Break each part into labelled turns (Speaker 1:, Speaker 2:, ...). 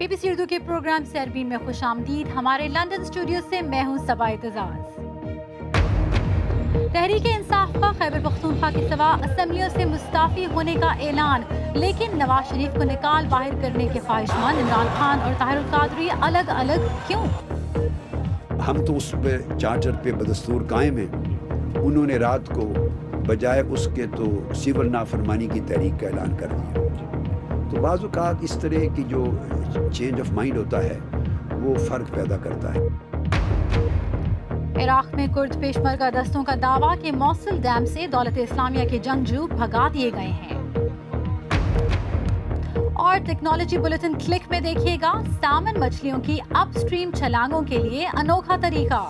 Speaker 1: BBC Urdu کے programme سربین میں خوش آمدید. ہمارے لندن اسٹوڈیو سے میں ہوں صبا اعتزاز. تحریک انصاف کا خیبر پختونخوا کے سوا اسمبلیوں سے مستعفی ہونے کا اعلان, لیکن نواز شریف کو نکال باہر کرنے کے خواہشمند عمران خان اور طاہر القادری الگ الگ کیوں؟
Speaker 2: ہم تو اس پہ چارٹر پہ بدستور قائم ہیں. انہوں نے رات کو بجائے اس کے تو سول نافرمانی کی تحریک کا اعلان کر دیا. تو بعض اوقات اس طرح کی جو چینج آف مائنڈ ہوتا ہے وہ فرق پیدا کرتا ہے.
Speaker 1: عراق میں کرد پیشمرگہ دستوں کا دعویٰ کہ موصل ڈیم سے دولت اسلامیہ کے جنگجو بھگا دیے گئے ہیں. اور ٹیکنالوجی بلیٹن کلک میں دیکھیے گا سالمن مچھلیوں کی اپ سٹریم چھلانگوں کے لیے انوکھا طریقہ.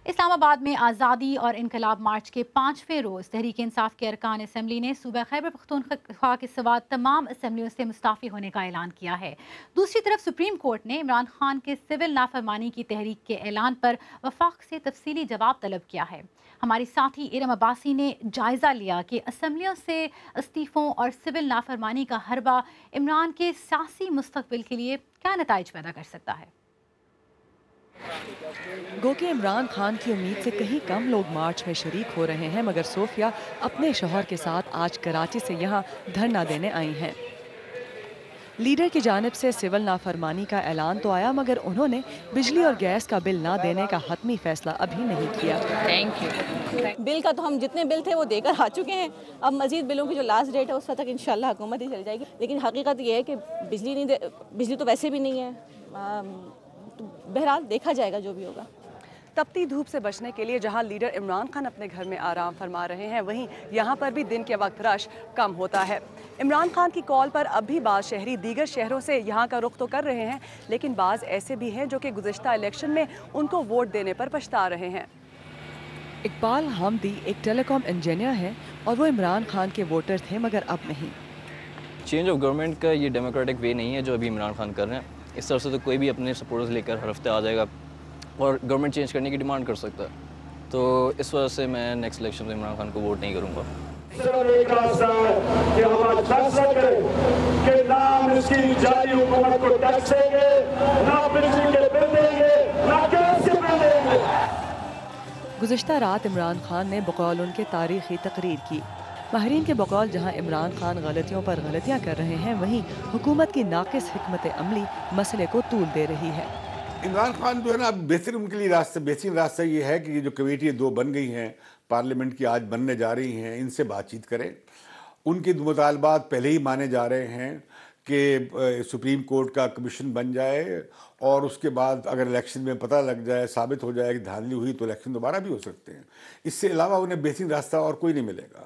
Speaker 1: اسلام آباد میں آزادی اور انقلاب مارچ کے 5ویں روز تحریک انصاف کے ارکان اسمبلی نے صوبہ خیبر پختونخوا کے سوا تمام اسمبلیوں سے مستعفی ہونے کا اعلان کیا ہے. دوسری طرف سپریم کورٹ نے عمران خان کے سول نافرمانی کی تحریک کے اعلان پر وفاق سے تفصیلی جواب طلب کیا ہے. ہماری ساتھی ارم عباسی نے جائزہ لیا کہ اسمبلیوں سے استعفوں اور سول نافرمانی کا حربہ عمران کے سیاسی مستقبل کے لیے کیا نتائج پیدا کر سکتا ہے.
Speaker 3: گو کہ عمران خان کی امید سے کہیں کم لوگ مارچ میں شریک ہو رہے ہیں, مگر صوفیہ اپنے شوہر کے ساتھ آج کراچی سے یہاں دھرنا دینے آئی ہیں. لیڈر کی جانب سے سول نافرمانی کا اعلان تو آیا, مگر انہوں نے بجلی اور گیس کا بل نہ دینے کا حتمی فیصلہ ابھی نہیں کیا.
Speaker 4: Thank you. بل کا تو ہم جتنے بل تھے وہ دے کر آ چکے ہیں. اب مزید بلوں کی جو لاسٹ ڈیٹ ہے اس وقت تک انشاءاللہ حکومت ہی چل جائے گی. لیکن حقیقت یہ ہے کہ بجلی تو ویسے بھی نہیں ہے. بہرحال دیکھا جائے گا جو بھی ہوگا.
Speaker 3: تپتی دھوپ سے بچنے کے لیے جہاں لیڈر عمران خان اپنے گھر میں آرام فرما رہے ہیں, وہیں یہاں پر بھی دن کے وقت رش کم ہوتا ہے. عمران خان کی کال پر اب بھی بعض شہری دیگر شہروں سے یہاں کا رخ تو کر رہے ہیں, لیکن بعض ایسے بھی ہیں جو کہ گزشتہ الیکشن میں ان کو ووٹ دینے پر پچھتا رہے ہیں. اقبال حامدی ایک ٹیلی کام انجینئر ہے اور وہ عمران خان کے ووٹر تھے, مگر اب نہیں.
Speaker 5: چینج آف گورنمنٹ کا یہ ڈیموکریٹک وے نہیں ہے جو ابھی عمران خان کر رہے ہیں. اس طرح سے تو کوئی بھی اپنے سپورٹرز لے کر ہر ہفتے آ جائے گا اور گورنمنٹ چینج کرنے کی ڈیمانڈ کر سکتا ہے. تو اس وجہ سے میں نیکسٹ الیکشن میں عمران خان کو ووٹ نہیں کروں گا.
Speaker 6: صرف ایک راستہ ہے کہ ہم آج فیصلہ کریں کہ نہ ہم اس کی جاری حکومت کو ٹیکس دیں گے, نہ بجلی کے بل دیں گے, نہ گیس کے بل دیں گے.
Speaker 3: گزشتہ رات عمران خان نے بقول ان کے تاریخی تقریر کی. ماہرین کے بقول جہاں عمران خان غلطیوں پر غلطیاں کر رہے ہیں, وہیں حکومت کی ناقص حکمت عملی مسئلے کو طول دے رہی ہے.
Speaker 7: عمران خان جو ہے نا, بہترین ان کے لیے بہترین راستہ یہ ہے کہ یہ جو کمیٹی 2 بن گئی ہیں پارلیمنٹ کی, آج بننے جا رہی ہیں, ان سے بات چیت کریں. ان کے مطالبات پہلے ہی مانے جا رہے ہیں کہ سپریم کورٹ کا کمیشن بن جائے, اور اس کے بعد اگر الیکشن میں پتہ لگ جائے, ثابت ہو جائے کہ دھاندلی ہوئی, تو الیکشن دوبارہ بھی ہو سکتے ہیں. اس سے علاوہ انہیں بہترین راستہ اور کوئی نہیں ملے گا.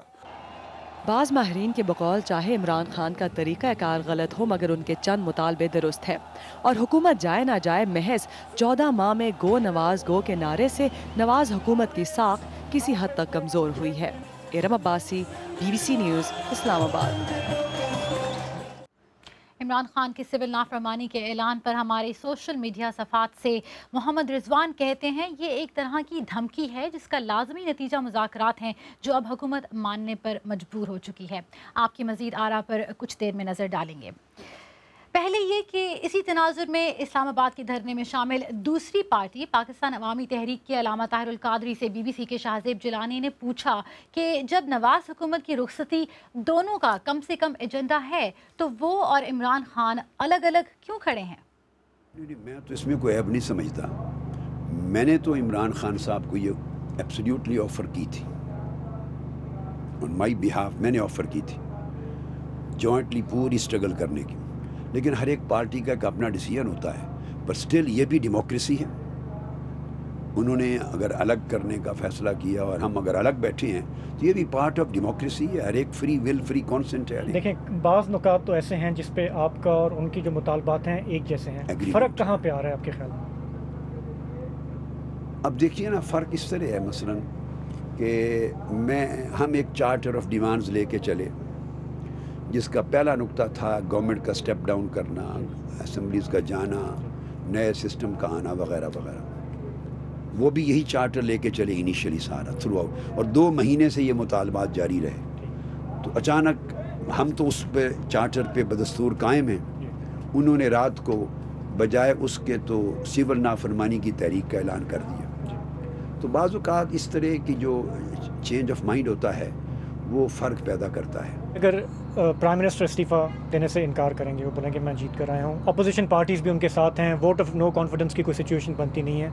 Speaker 3: بعض ماہرین کے بقول چاہے عمران خان کا طریقہ کار غلط ہو, مگر ان کے چند مطالبے درست ہیں, اور حکومت جائے نہ جائے محض 14 ماہ میں گو نواز گو کے نعرے سے نواز حکومت کی ساکھ کسی حد تک کمزور ہوئی ہے. ارم عباسی, BBC نیوز, اسلام آباد.
Speaker 1: عمران خان کے سول نافرمانی کے اعلان پر ہمارے سوشل میڈیا صفحات سے محمد رضوان کہتے ہیں یہ ایک طرح کی دھمکی ہے جس کا لازمی نتیجہ مذاکرات ہیں جو اب حکومت ماننے پر مجبور ہو چکی ہے. آپ کی مزید آراء پر کچھ دیر میں نظر ڈالیں گے. پہلے یہ کہ اسی تناظر میں اسلام آباد کے دھرنے میں شامل دوسری پارٹی پاکستان عوامی تحریک کے علامہ طاہر القادری سے BBC کے شاہزیب جیلانی نے پوچھا کہ جب نواز حکومت کی رخصتی دونوں کا کم سے کم ایجنڈا ہے تو وہ اور عمران خان الگ الگ کیوں کھڑے ہیں؟
Speaker 2: میں تو اس میں کوئی عیب نہیں سمجھتا. میں نے تو عمران خان صاحب کو یہ ایبسلیوٹلی آفر کی تھی, آن مائی بیہاف میں نے آفر کی تھی جوائنٹلی پوری اسٹرگل کرنے کی. لیکن ہر ایک پارٹی کا ایک اپنا ڈیسیجن ہوتا ہے, پر سٹل یہ بھی ڈیموکریسی ہے. انہوں نے اگر الگ کرنے کا فیصلہ کیا اور ہم اگر الگ بیٹھے ہیں تو یہ بھی پارٹ آف ڈیموکریسی ہے. ہر ایک فری ول, فری کانسنٹ ہے.
Speaker 8: دیکھیں بعض نکات تو ایسے ہیں جس پہ آپ کا اور ان کی جو مطالبات ہیں ایک جیسے ہیں, فرق کہاں پہ آ رہا ہے آپ کے خیال میں؟
Speaker 2: اب دیکھیے نا, فرق اس طرح ہے مثلا کہ ہم ایک چارٹر آف ڈیمانڈز لے کے چلے جس کا پہلا نقطہ تھا گورنمنٹ کا سٹیپ ڈاؤن کرنا, اسمبلیز کا جانا, نئے سسٹم کا آنا وغیرہ وغیرہ. وہ بھی یہی چارٹر لے کے چلے انیشلی سارا تھرو آؤٹ, اور 2 مہینے سے یہ مطالبات جاری رہے. تو اچانک ہم تو اس پہ چارٹر پہ بدستور قائم ہیں. انہوں نے رات کو بجائے اس کے تو سول نافرمانی کی تحریک کا اعلان کر دیا. تو بعض اوقات اس طرح کی جو چینج آف مائنڈ ہوتا ہے وہ فرق پیدا کرتا ہے.
Speaker 8: اگر پرائم منسٹر استعفیٰ دینے سے انکار کریں گے, وہ بولیں کہ میں جیت کر آیا ہوں, اپوزیشن پارٹیز بھی ان کے ساتھ ہیں, ووٹ آف نو کانفیڈنس کی کوئی سچویشن بنتی نہیں ہے,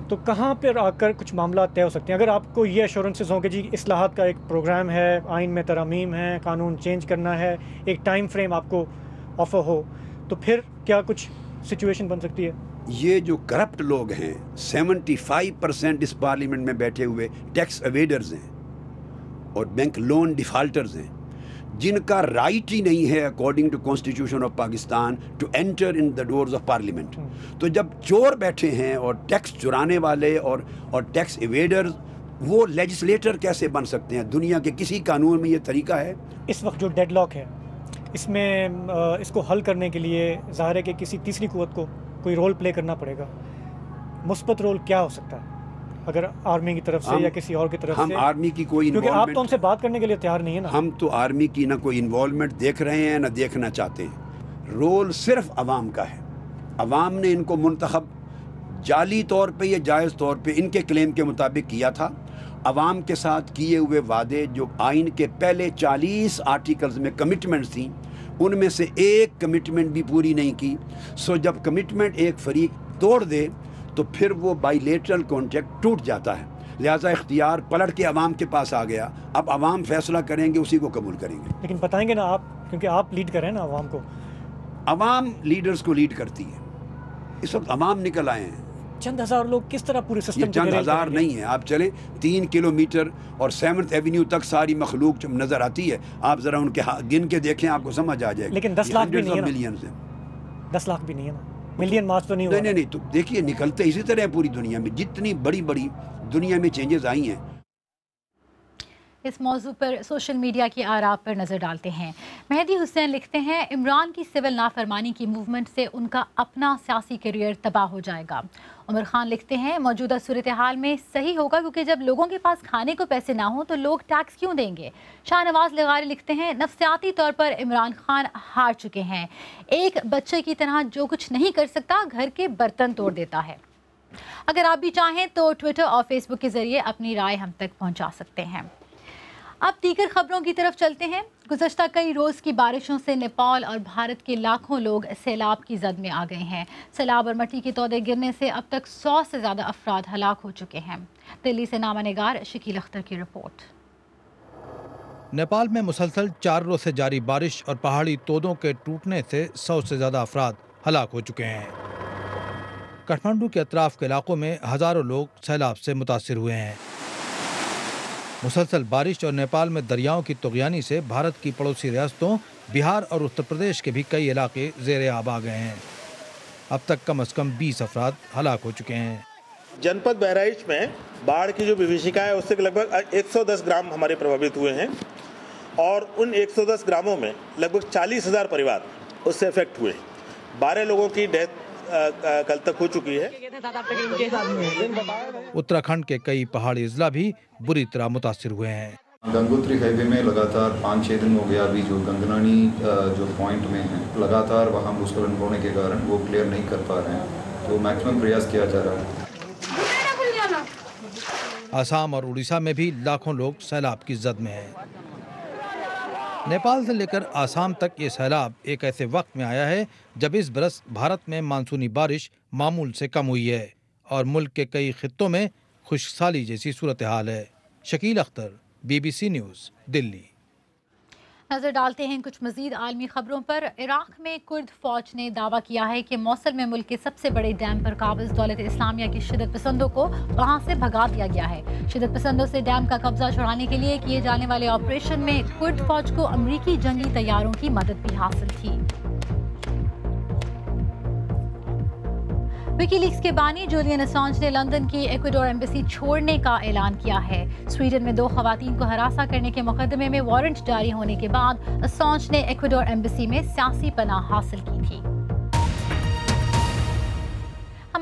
Speaker 8: تو کہاں پر آ کر کچھ معاملات طے ہو سکتے ہیں؟ اگر آپ کو یہ ایشورنسز ہوں کہ جی اصلاحات کا ایک پروگرام ہے, آئین میں ترامیم ہیں, قانون چینج کرنا ہے, ایک ٹائم فریم آپ کو آفر ہو, تو پھر کیا کچھ سچویشن بن سکتی ہے؟
Speaker 2: یہ جو کرپٹ لوگ ہیں 75% اس پارلیمنٹ میں بیٹھے ہوئے ٹیکس اویڈرز ہیں اور بینک لون ڈیفالٹرز ہیں, جن کا رائٹ ہی نہیں ہے according to constitution of Pakistan to enter in the doors of parliament. تو جب چور بیٹھے ہیں اور ٹیکس چرانے والے اور ٹیکس ایویڈرز, وہ لیجسلیٹر کیسے بن سکتے ہیں؟ دنیا کے کسی قانون میں یہ طریقہ ہے؟
Speaker 8: اس وقت جو ڈیڈ لاک ہے اس میں اس کو حل کرنے کے لیے ظاہر ہے کہ کسی تیسری قوت کو کوئی رول پلے کرنا پڑے گا. مثبت رول کیا ہو سکتا ہے اگر آرمی کی طرف سے یا کسی اور کی طرف سے؟
Speaker 2: ہم آرمی کی کوئی
Speaker 8: کیونکہ آپ تو ہم سے بات کرنے کے لیے تیار نہیں ہے نا.
Speaker 2: ہم تو آرمی کی نہ کوئی انوالومنٹ دیکھ رہے ہیں نہ دیکھنا چاہتے ہیں. رول صرف عوام کا ہے. عوام نے ان کو منتخب جعلی طور پہ یا جائز طور پہ ان کے کلیم کے مطابق کیا تھا. عوام کے ساتھ کیے ہوئے وعدے جو آئین کے پہلے 40 آرٹیکلز میں کمٹمنٹس تھیں, ان میں سے ایک کمٹمنٹ بھی پوری نہیں کی. سو جب کمٹمنٹ ایک فریق توڑ دے تو پھر وہ بائی لیٹرل کانٹریکٹ ٹوٹ جاتا ہے. لہٰذا اختیار پلٹ کے عوام کے پاس آ گیا. اب عوام فیصلہ کریں گے, اسی کو قبول کریں گے.
Speaker 8: لیکن بتائیں گے نا آپ, کیونکہ آپ لیڈ کریں نا عوام کو.
Speaker 2: عوام لیڈرز کو لیڈ کرتی ہے. اس وقت عوام نکل آئے ہیں.
Speaker 8: چند ہزار لوگ کس طرح پورے سسٹم
Speaker 2: یہ چند ہزار نہیں ہیں. آپ چلیں 3 کلومیٹر اور 7th ایونیو تک ساری مخلوق جب نظر آتی ہے, آپ ذرا ان کے گن کے دیکھیں, آپ کو سمجھ آ جائے گا.
Speaker 8: لیکن 10 لاکھ بھی نہیں ہے نا. 10 لاکھ بھی نہیں ہے نا. ملین مارچ تو نہیں ہوا.
Speaker 2: نہیں. تو دیکھیے نکلتے اسی طرح پوری دنیا میں, جتنی بڑی دنیا میں چینجز آئی ہیں.
Speaker 1: اس موضوع پر سوشل میڈیا کی آراء پر نظر ڈالتے ہیں. مہدی حسین لکھتے ہیں, عمران کی سول نافرمانی کی موومنٹ سے ان کا اپنا سیاسی کیریئر تباہ ہو جائے گا. عمر خان لکھتے ہیں, موجودہ صورتحال میں صحیح ہوگا کیونکہ جب لوگوں کے پاس کھانے کو پیسے نہ ہوں تو لوگ ٹیکس کیوں دیں گے. شاہ نواز لغاری لکھتے ہیں, نفسیاتی طور پر عمران خان ہار چکے ہیں. ایک بچے کی طرح جو کچھ نہیں کر سکتا گھر کے برتن توڑ دیتا ہے. اگر آپ بھی چاہیں تو ٹویٹر اور فیس بک کے ذریعے اپنی رائے ہم تک پہنچا سکتے ہیں. اب دیگر خبروں کی طرف چلتے ہیں. گزشتہ کئی روز کی بارشوں سے نیپال اور بھارت کے لاکھوں لوگ سیلاب کی زد میں آ گئے ہیں. سیلاب اور مٹی کے تودے گرنے سے اب تک 100 سے زیادہ افراد ہلاک ہو چکے ہیں. دلی سے نامہ نگار شکیل اختر کی رپورٹ.
Speaker 9: نیپال میں مسلسل 4 روز سے جاری بارش اور پہاڑی تودوں کے ٹوٹنے سے 100 سے زیادہ افراد ہلاک ہو چکے ہیں. کٹھمنڈو کے اطراف کے علاقوں میں ہزاروں لوگ سیلاب سے متاثر ہوئے ہیں. مسلسل بارش اور نیپال میں دریاؤں کی طغیانی سے بھارت کی پڑوسی ریاستوں بہار اور اتر پردیش کے بھی کئی علاقے زیر آب آ گئے ہیں. اب تک کم از کم 20 افراد ہلاک ہو چکے ہیں.
Speaker 10: جنپد بہرائچ میں باڑھ کی جو وبھیشکا ہے اس سے لگ بھگ 110 گرام ہمارے پربھاوت ہوئے ہیں اور ان 110 گراموں میں لگ بھگ 40,000 پریوار اس سے افیکٹ ہوئے. 12 لوگوں کی ڈیتھ کل تک ہو چکی ہے.
Speaker 9: اتراکھنڈ کے کئی پہاڑی اضلاع بھی بری طرح متاثر ہوئے ہیں.
Speaker 11: گنگوتری ہائی وے میں لگاتار 5-6 دن ہو گیا ابھی جو گنگنانی جو پوائنٹ میں ہیں لگاتار وہاں بھوسکھلن ہونے کے کارن وہ کلیئر نہیں کر پا رہے ہیں, تو میکسیمم پریاس کیا جا رہا ہے.
Speaker 9: آسام اور اڑیسہ میں بھی لاکھوں لوگ سیلاب کی زد میں ہیں. نیپال سے لے کر آسام تک یہ سیلاب ایک ایسے وقت میں آیا ہے جب اس برس بھارت میں مانسونی بارش معمول سے کم ہوئی ہے اور ملک کے کئی خطوں میں خشک سالی جیسی صورتحال ہے. شکیل اختر, BBC نیوز, دلی.
Speaker 1: نظر ڈالتے ہیں کچھ مزید عالمی خبروں پر. عراق میں کرد فوج نے دعویٰ کیا ہے کہ موصل میں ملک کے سب سے بڑے ڈیم پر قابض دولت اسلامیہ کے شدت پسندوں کو وہاں سے بھگا دیا گیا ہے. شدت پسندوں سے ڈیم کا قبضہ چھڑانے کے لیے کیے جانے والے آپریشن میں کرد فوج کو امریکی جنگی طیاروں کی مدد بھی حاصل تھی. وکی لیکس کے بانی جولین اسانج نے لندن کی ایکویڈور ایمبیسی چھوڑنے کا اعلان کیا ہے. سویڈن میں 2 خواتین کو ہراساں کرنے کے مقدمے میں وارنٹ جاری ہونے کے بعد اسانج نے ایکویڈور ایمبیسی میں سیاسی پناہ حاصل کی تھی.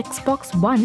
Speaker 12: Xbox One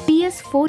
Speaker 12: PS4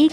Speaker 12: 1